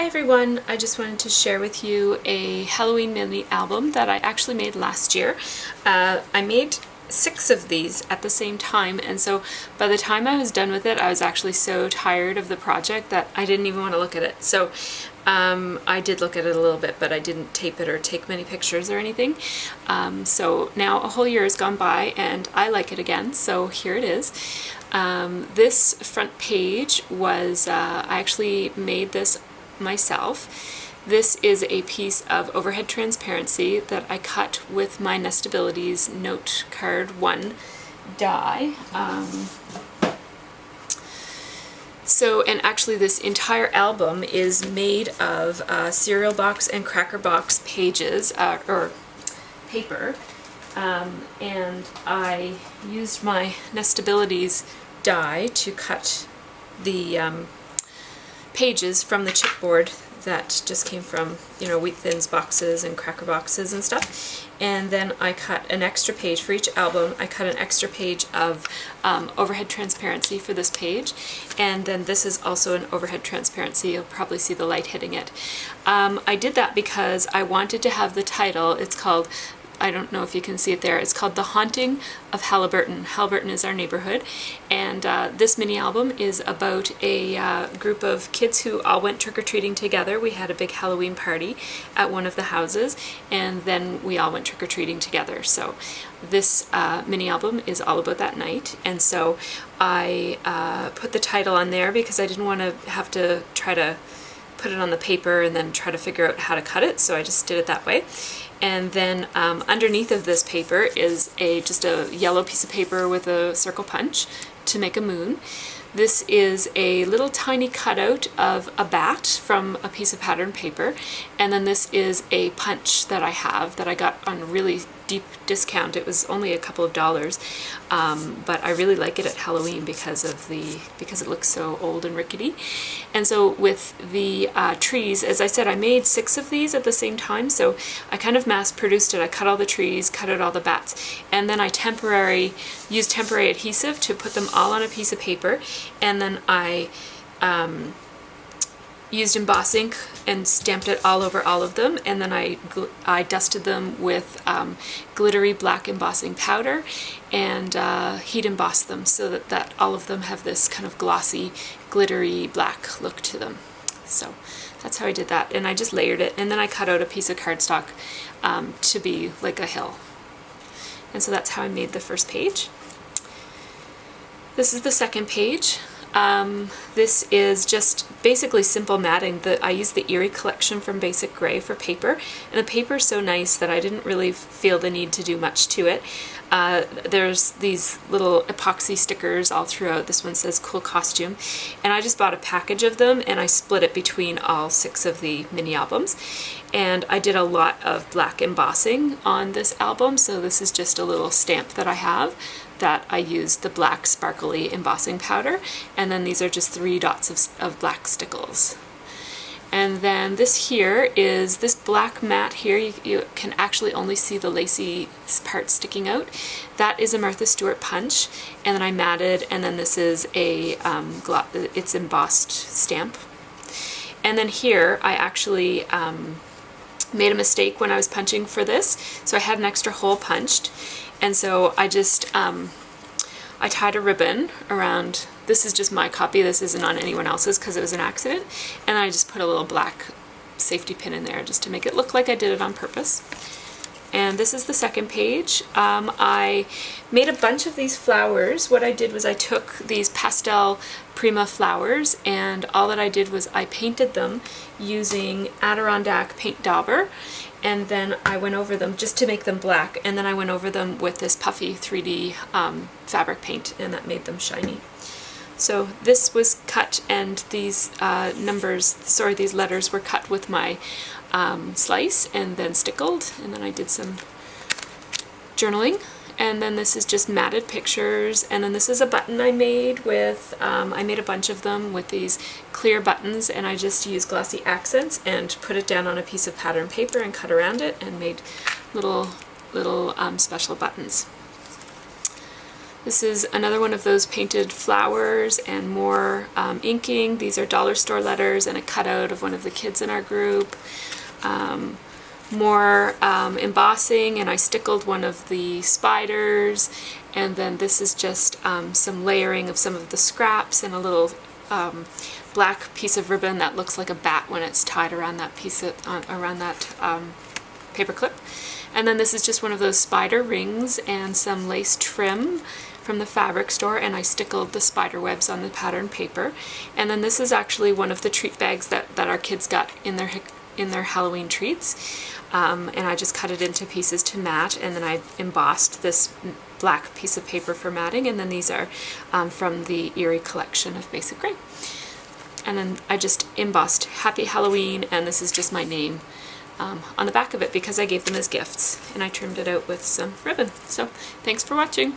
Hi everyone, I just wanted to share with you a Halloween mini album that I actually made last year. I made 6 of these at the same time, and so by the time I was done with it I was actually so tired of the project that I didn't even want to look at it. So I did look at it a little bit, but I didn't tape it or take many pictures or anything. So now a whole year has gone by and I like it again, so here it is. This front page was, I actually made this myself. This is a piece of overhead transparency that I cut with my Nestabilities Note Card 1 die. And actually this entire album is made of cereal box and cracker box pages, or paper, and I used my Nestabilities die to cut the pages from the chipboard that just came from, you know, Wheat Thins boxes and cracker boxes and stuff. And then I cut an extra page for each album. I cut an extra page of overhead transparency for this page, and then this is also an overhead transparency. You'll probably see the light hitting it. I did that because I wanted to have the title. It's called, I don't know if you can see it there, it's called The Haunting of Haliburton. Haliburton is our neighborhood, and this mini album is about a group of kids who all went trick-or-treating together. We had a big Halloween party at one of the houses, and then we all went trick-or-treating together. So this mini album is all about that night, and so I put the title on there because I didn't want to have to try to put it on the paper and then try to figure out how to cut it, so I just did it that way. And then underneath of this paper is just a yellow piece of paper with a circle punch to make a moon. This is a little tiny cutout of a bat from a piece of pattern paper, and then this is a punch that I have that I got on really deep discount. It was only a couple of dollars, but I really like it at Halloween because it looks so old and rickety. And so with the trees, as I said, I made 6 of these at the same time, so I kind of mass produced it. I cut all the trees, cut out all the bats, and then I used temporary adhesive to put them all on a piece of paper, and then I used emboss ink and stamped it all over all of them, and then I dusted them with glittery black embossing powder and heat embossed them so that all of them have this kind of glossy, glittery black look to them. So that's how I did that, and I just layered it, and then I cut out a piece of cardstock to be like a hill. And so that's how I made the first page. This is the second page. This is just basically simple matting. I used the Eerie collection from Basic Gray for paper, and the paper is so nice that I didn't really feel the need to do much to it. There's these little epoxy stickers all throughout. This one says Cool Costume, and I just bought a package of them and I split it between all 6 of the mini albums. And I did a lot of black embossing on this album, so this is just a little stamp that I have that I used the black sparkly embossing powder, and then these are just 3 dots of black stickles. And then this here is this black mat here. You can actually only see the lacy part sticking out. That is a Martha Stewart punch, and then I matted, and then this is it's embossed stamp. And then here I actually made a mistake when I was punching for this, so I had an extra hole punched, and so I just I tied a ribbon around. This is just my copy, this isn't on anyone else's because it was an accident, and I just put a little black safety pin in there just to make it look like I did it on purpose. And this is the second page. I made a bunch of these flowers. What I did was I took these pastel Prima flowers, and all that I did was I painted them using Adirondack paint dauber, and then I went over them just to make them black, and then I went over them with this puffy 3D fabric paint, and that made them shiny. So this was cut, and these these letters were cut with my slice and then stickled, and then I did some journaling. And then this is just matted pictures, and then this is a button I made with, I made a bunch of them with these clear buttons, and I just used glossy accents and put it down on a piece of pattern paper and cut around it and made little special buttons. This is another one of those painted flowers and more inking. These are dollar store letters and a cutout of one of the kids in our group. More embossing, and I stickled one of the spiders, and then this is just some layering of some of the scraps and a little black piece of ribbon that looks like a bat when it's tied around that piece of, around that paper clip. And then this is just one of those spider rings and some lace trim from the fabric store, and I stickled the spider webs on the pattern paper. And then this is actually one of the treat bags that our kids got in their Halloween treats. And I just cut it into pieces to mat, and then I embossed this black piece of paper for matting, and then these are from the Eerie collection of Basic Gray. And then I just embossed Happy Halloween, and this is just my name on the back of it because I gave them as gifts, and I trimmed it out with some ribbon. So thanks for watching.